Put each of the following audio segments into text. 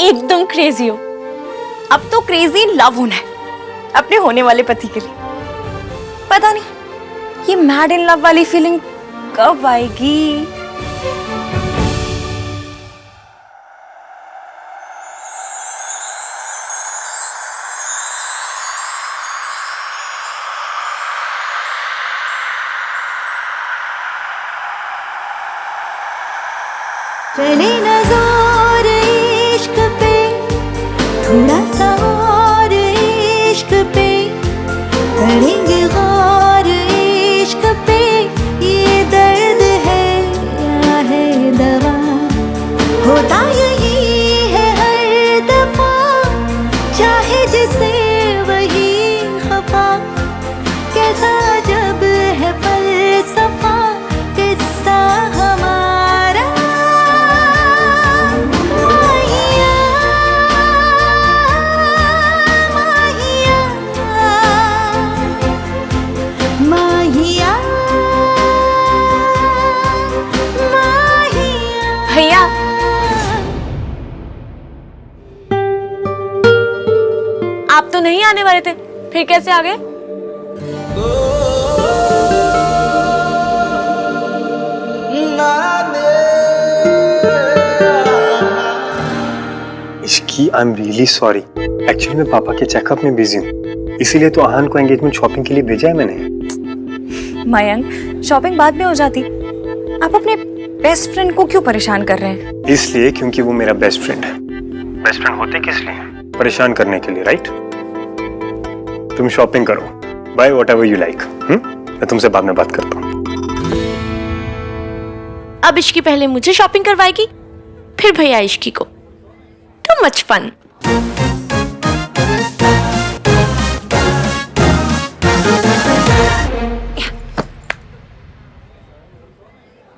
एकदम क्रेजी हो। अब तो क्रेजी लव होना है अपने होने वाले पति के लिए। पता नहीं ये मैड इन लव वाली फीलिंग कब आएगी। चले नज़ार इश्क पे, थोड़ा सा और इश्क पे, करेंगे गौर इश्क पे। ये दर्द है या है दवा, होता यही है हर दफा, चाहे जिसे वही खफा। कैसा जब है फलसफा किस्सा हमारा। भैया आप तो नहीं आने वाले थे, फिर कैसे आ गए? Ishki I am really sorry. Actually मैं पापा के चेकअप में बिजी हूँ, इसीलिए तो आहान को एंगेजमेंट शॉपिंग के लिए भेजा है मैंने। मयंक, शॉपिंग बाद में हो जाती, आप अपने बेस्ट फ्रेंड को क्यों परेशान कर रहे हैं? इसलिए क्योंकि वो मेरा बेस्ट फ्रेंड है। बेस्ट फ्रेंड होते किस लिए? परेशान करने के लिए, राइट? तुम शॉपिंग करो, बाय व्हाटएवर यू लाइक। मैं तुमसे बाद में बात करता हूँ। अब इश्की पहले मुझे शॉपिंग करवाएगी, फिर भैया इश्की को। Too much fun.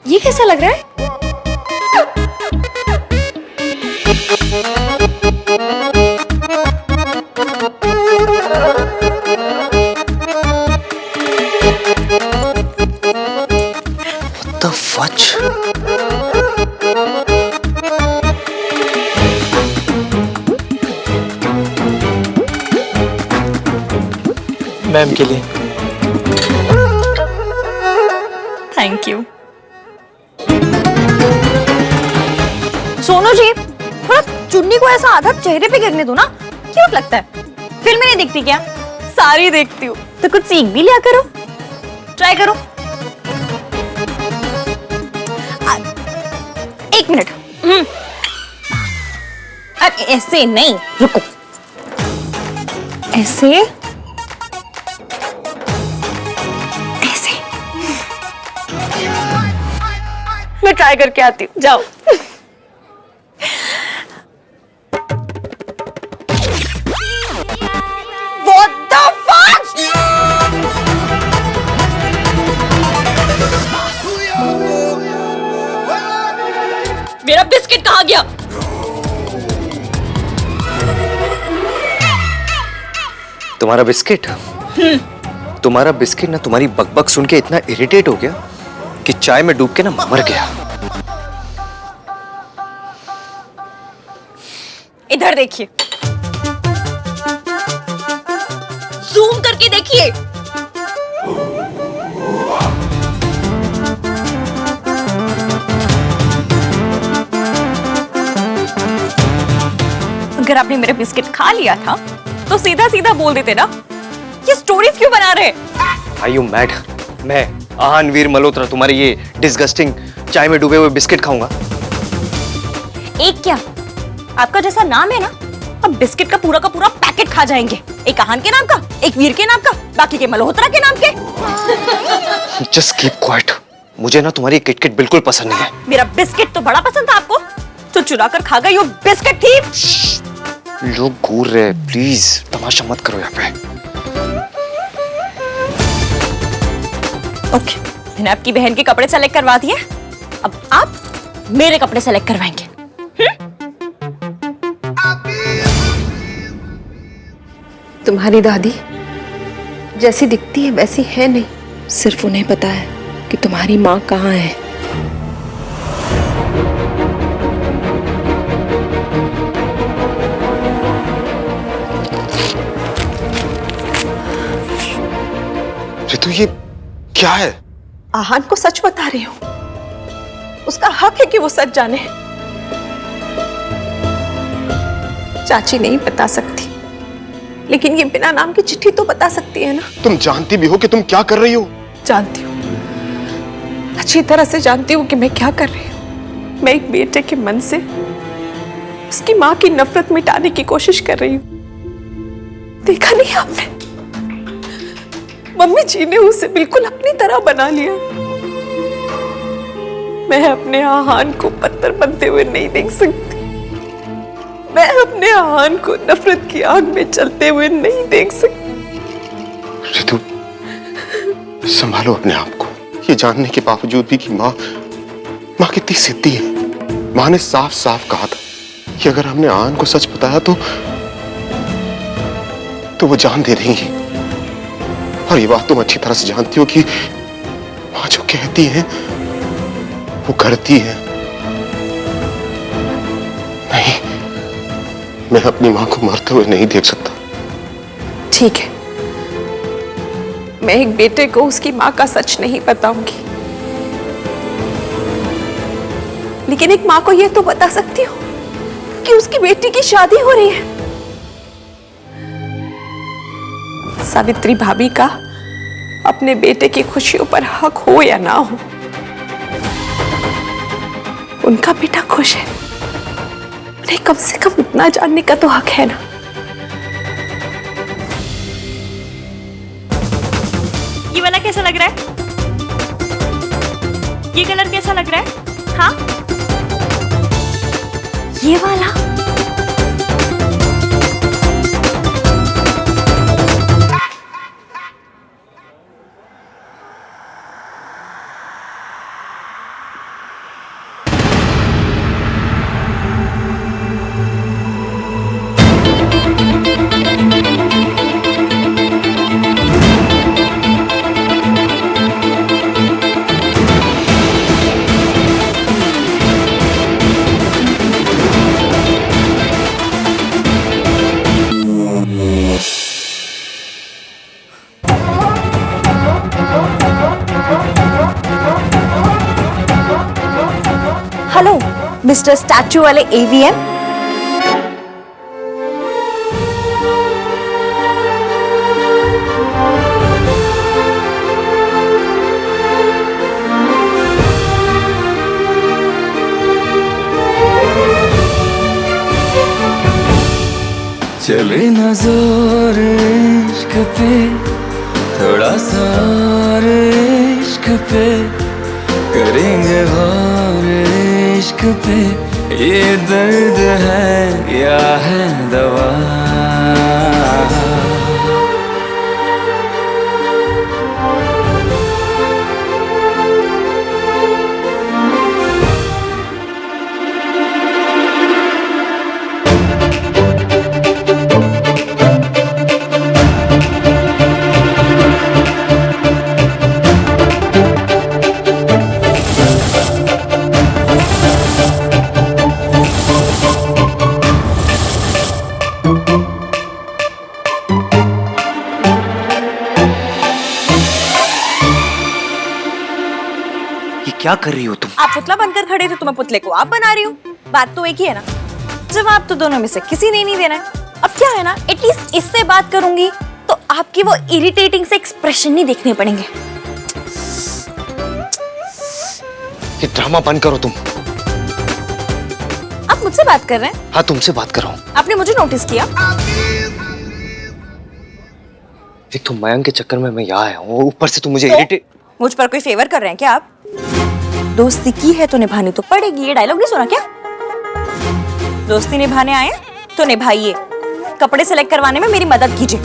ये कैसा लग रहा है? What the fudge? मैम के लिए। Thank you. सोनू जी, थोड़ा चुन्नी को ऐसा आधा चेहरे पे गिरने दो ना, क्यूट लगता है। फिल्में नहीं देखती क्या? सारी देखती हूँ, तो कुछ सीख भी लिया करो, ट्राई करो। एक मिनट। अरे ऐसे नहीं, रुको। ऐसे ऐसे मैं ट्राई करके आती हूँ, जाओ। What the fuck? मेरा बिस्किट कहाँ गया? तुम्हारा बिस्किट? तुम्हारा बिस्किट ना तुम्हारी बकबक सुन के इतना इरिटेट हो गया कि चाय में डूब के ना मर गया। इधर देखिए, जूम करके देखिए। अगर आपने मेरा बिस्किट खा लिया था तो सीधा सीधा बोल देते ना, ये स्टोरीज क्यों बना रहे? Are you mad? मैं आहान वीर मल्होत्रा तुम्हारी ये डिस्गस्टिंग चाय में डूबे हुए बिस्किट खाऊंगा? एक क्या, आपका जैसा नाम है ना, अब बिस्किट का पूरा पैकेट खा जाएंगे। एक आहान के नाम का, एक वीर के नाम का, बाकी के मल्होत्रा के नाम के। Just keep quiet. मुझे ना तुम्हारी किटकिट बिल्कुल पसंद नहीं है। मेरा बिस्किट तो बड़ा पसंद था आपको, तो चुरा कर खा गई वो बिस्किट थी। लोग घूर रहे हैं, प्लीज तमाशा मत करो यहाँ पे। ओके, मैंने आपकी बहन के कपड़े सेलेक्ट करवा दिए, अब आप मेरे कपड़े सेलेक्ट करवाएंगे। तुम्हारी दादी जैसी दिखती है वैसी है नहीं, सिर्फ उन्हें पता है कि तुम्हारी माँ कहाँ है। क्या है? आहान को सच बता रही हूँ। उसका हक है कि वो सच जाने। चाची नहीं बता सकती, लेकिन ये बिना नाम की चिट्ठी तो बता सकती है ना। तुम जानती भी हो कि तुम क्या कर रही हो? जानती हूँ, अच्छी तरह से जानती हूँ कि मैं क्या कर रही हूँ। मैं एक बेटे के मन से उसकी माँ की नफरत मिटाने की कोशिश कर रही हूँ। देखा नहीं आपने, मम्मी जी ने उसे बिल्कुल अपनी तरह बना लिया। मैं अपने आहान को पत्थर बनते हुए नहीं देख सकती। मैं अपने आहान को नफरत की आग में चलते हुए नहीं देख सकती। रितु, संभालो अपने आप को। ये जानने के बावजूद भी कि माँ कितनी सिद्धि है। माँ ने साफ साफ कहा था कि अगर हमने आहान को सच बताया तो वो जान दे देंगी। और ये बात तुम अच्छी तरह से जानती हो कि माँ जो कहती है वो करती है। नहीं, मैं अपनी माँ को मरते हुए नहीं देख सकता। ठीक है, मैं एक बेटे को उसकी माँ का सच नहीं बताऊंगी, लेकिन एक माँ को यह तो बता सकती हूँ कि उसकी बेटी की शादी हो रही है। सावित्री भाभी का अपने बेटे की खुशियों पर हक हो या ना हो, उनका बेटा खुश है। उन्हें कम से कम इतना जानने का तो हक है ना। ये वाला कैसा लग रहा है? ये कलर कैसा लग रहा है? हाँ, ये वाला। हेलो मिस्टर स्टैचू वाले एवीएम। चले ना जोर इश्क पे, थोड़ा सा और इश्क पे, करेंगे गौर इश्क पे। ये दर्द है या है दवा? क्या कर रही हो तुम? आप पुतला बनकर खड़े थे तो मैं पुतले को आप बना रही हूँ। बात तो एक ही है ना। जवाब तो दोनों में से किसी ने नहीं देना है। अब क्या है ना, एटलीस्ट इससे बात करूंगी तो आपकी वो इरिटेटिंग से एक्सप्रेशन नहीं देखने पड़ेंगे। ये ड्रामा बंद करो तुम। आप मुझसे बात कर रहे हैं? हाँ, तुमसे बात कर रहा हूँ। आपने मुझे नोटिस किया? एक तो मयंक के चक्कर में मैं यहाँ आया हूँ, ऊपर से तुम मुझे इरिटेट। मुझ पर कोई फेवर कर रहे हैं क्या आप? दोस्ती की है तो निभानी तो पड़ेगी। ये डायलॉग नहीं सुना क्या? दोस्ती निभाने आए तो निभाइए। कपड़े सेलेक्ट करवाने में मेरी मदद कीजिए।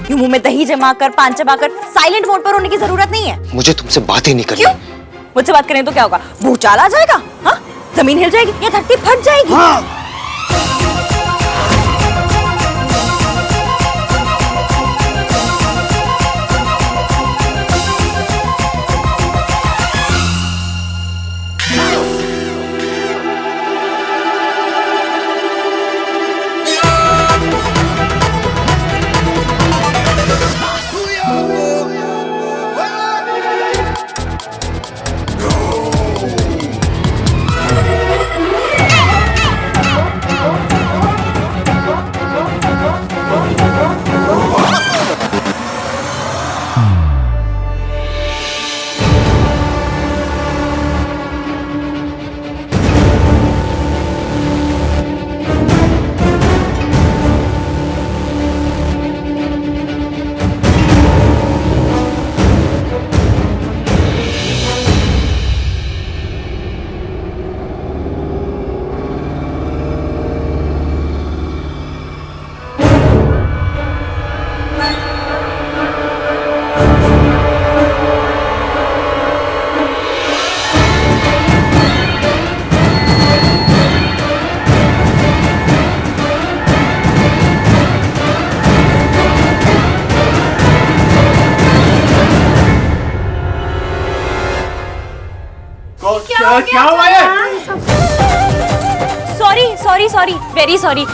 यूं मुंह में दही जमा कर, पान चबा कर साइलेंट मोड पर होने की जरूरत नहीं है। मुझे तुमसे बात ही नहीं करनी। क्यों? मुझसे बात करें तो क्या होगा? भूचाल आ जाएगा? हाँ? जमीन हिल जाएगी या धरती फट जाएगी? हाँ। क्या हुआ है? Sorry sorry sorry, very sorry,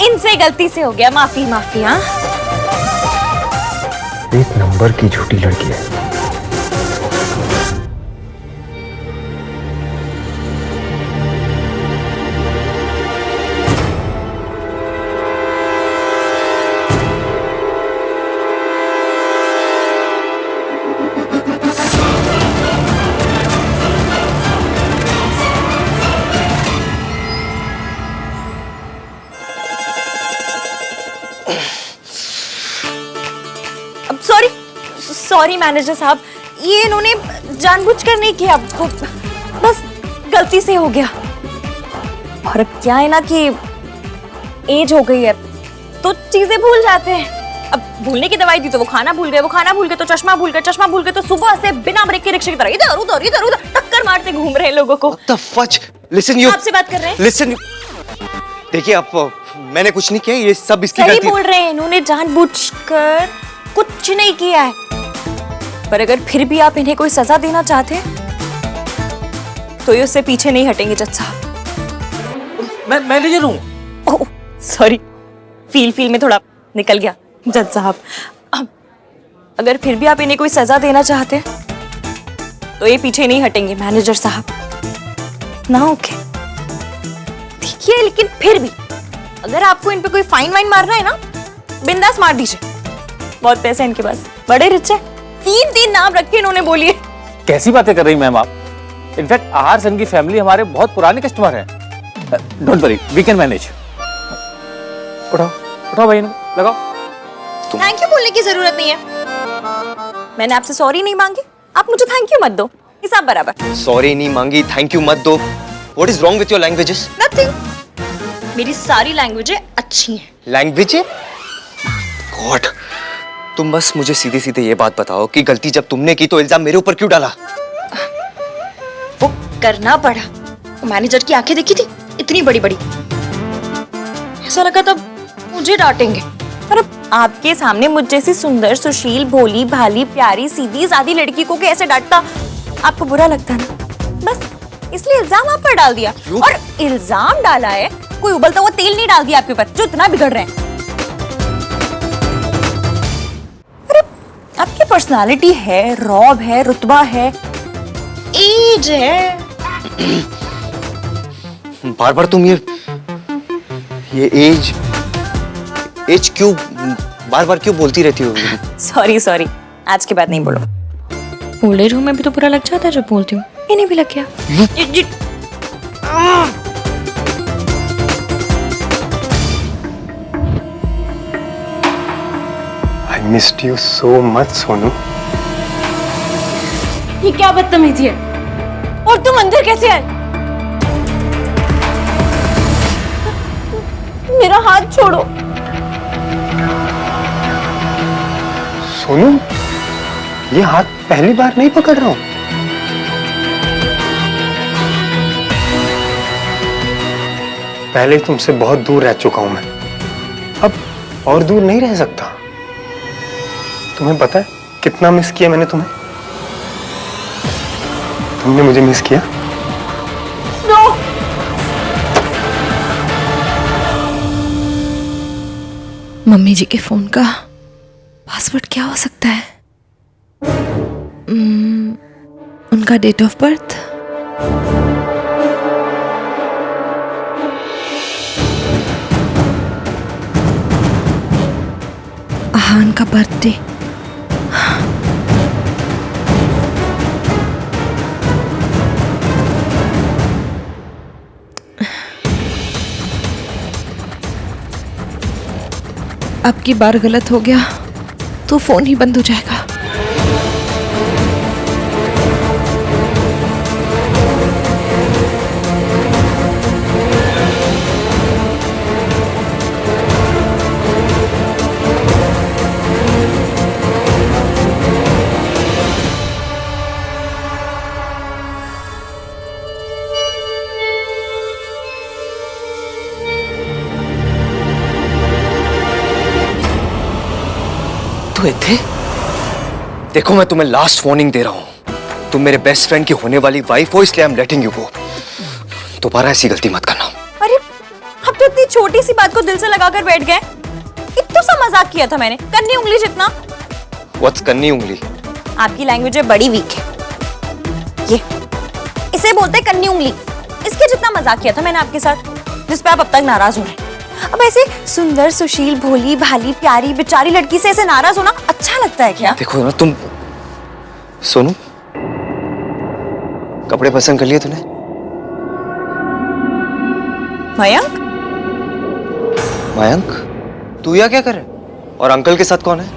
इनसे गलती से हो गया, माफी माफी। हाँ, एक नंबर की झूठी लड़की है। सॉरी सॉरी मैनेजर साहब, ये इन्होंने जानबूझकर नहीं किया, वो बस गलती से हो गया। और अब क्या है ना कि एज हो गई है तो चीजें भूल जाते हैं। अब भूलने की दवाई दी तो वो खाना भूल गए, वो खाना भूल गए तो चश्मा भूल गए, चश्मा भूल गए तो सुबह से बिना ब्रेक के रिक्शे की तरह इधर उधर इधर उधर टक्कर मारते घूम रहे हैं लोगों को। What the fudge? Listen, you. आपसे बात कर रहे हैं। Listen. देखिए आप, मैंने कुछ नहीं किया, ये सब इसकी सही गलती। बोल रहे हैं, इन्होंने जानबूझकर कुछ नहीं किया है। पर अगर फिर भी आप इन्हें कोई सजा देना चाहते तो ये उससे पीछे नहीं हटेंगे जज साहब। मैं मैनेजर हूँ। ओह सॉरी, फील में थोड़ा निकल गया जज साहब। अगर फिर भी आप इन्हें कोई सजा देना चाहते तो ये पीछे नहीं हटेंगे मैनेजर साहब ना। ओके देखिए, लेकिन फिर भी अगर आपको इन पे कोई फाइन वाइन मारना है ना, बिंदास मार दीजिए, बहुत पैसे हैं इनके पास, बड़े रिच है। 3 नाम रखे इन्होंने, बोलिए। कैसी बातें कर रही मैम आप? इनफैक्ट आहार सन की फैमिली हमारे बहुत पुराने कस्टमर हैं। Don't worry, we can manage. उठाओ उठाओ भाई, लगाओ। थैंक यू बोलने की जरूरत नहीं है, मैंने आपसे सॉरी नहीं मांगी, आप मुझे थैंक यू मत दो, हिसाब बराबर। सॉरी नहीं मांगी, थैंक यू मत दो। What is wrong with your languages? Nothing, मेरी सारी लैंग्वेजें अच्छी हैं। लैंग्वेज? गॉड, तुम बस मुझे सीधे सीधे ये बात बताओ कि गलती जब तुमने की तो इल्जाम मेरे ऊपर क्यों डाला? वो करना पड़ा, मैनेजर की आंखें देखी थी इतनी बड़ी बड़ी, ऐसा लगा तब मुझे डांटेंगे। पर अब आपके सामने मुझ जैसी सुंदर, सुशील, भोली भाली, प्यारी, सीधी सादी लड़की को कैसे डांटता, आपको बुरा लगता ना, बस इसलिए इल्जाम आप पर डाल दिया। और इल्जाम डाला है, कोई उबलता हुआ तेल नहीं डाल दिया आपके ऊपर जो इतना बिगड़ रहे हैं। अरे आपकी पर्सनालिटी है, रौब है, रुतबा है, एज है। बार बार तुम ये एज क्यों बार बार क्यों बोलती रहती हो? सॉरी सॉरी, आज के बाद नहीं बोलो। ओल्ड एज होम में भी तो बुरा लग जाता है जब बोलती हूँ, इन्हें भी लग गया। I missed you so much, Sonu. ये क्या बदतमीजी है? और तुम अंदर कैसे आए? मेरा हाथ छोड़ो। सोनू, ये हाथ पहली बार नहीं पकड़ रहा हूं। पहले तुमसे बहुत दूर रह चुका हूं मैं, अब और दूर नहीं रह सकता। तुम्हें पता है कितना मिस किया मैंने तुम्हें? तुमने मुझे मिस किया? मम्मी जी के फोन का पासवर्ड क्या हो सकता है? उनका डेट ऑफ बर्थ, आहान का बर्थडे। अब की बार गलत हो गया तो फोन ही बंद हो जाएगा। थे? देखो मैं तुम्हें लास्ट वार्निंग दे रहा हूं, तुम मेरे बेस्ट फ्रेंड की होने वाली वाइफ हो, इसलिए I am letting you go. दोबारा ऐसी गलती मत करना। अरे अब तो इतनी छोटी सी बात को दिल से लगाकर बैठ गए। इतना सा मजाक किया था मैंने, कन्नी उंगली जितना। व्हाट्स कन्नी उंगली? आपकी लैंग्वेज बड़ी वीक है। ये इसे बोलते हैं कन्नी उंगली। इसके जितना मजाक किया था मैंने आपके साथ, जिस पे आप अब तक नाराज हो रहे हैं। अब ऐसे सुंदर सुशील भोली भाली प्यारी बेचारी लड़की से ऐसे नाराज होना अच्छा लगता है क्या? देखो ना तुम, सोनू कपड़े पसंद कर लिए तूने? मयंक, मयंक, तू यहाँ क्या कर रहा है? और अंकल के साथ कौन है?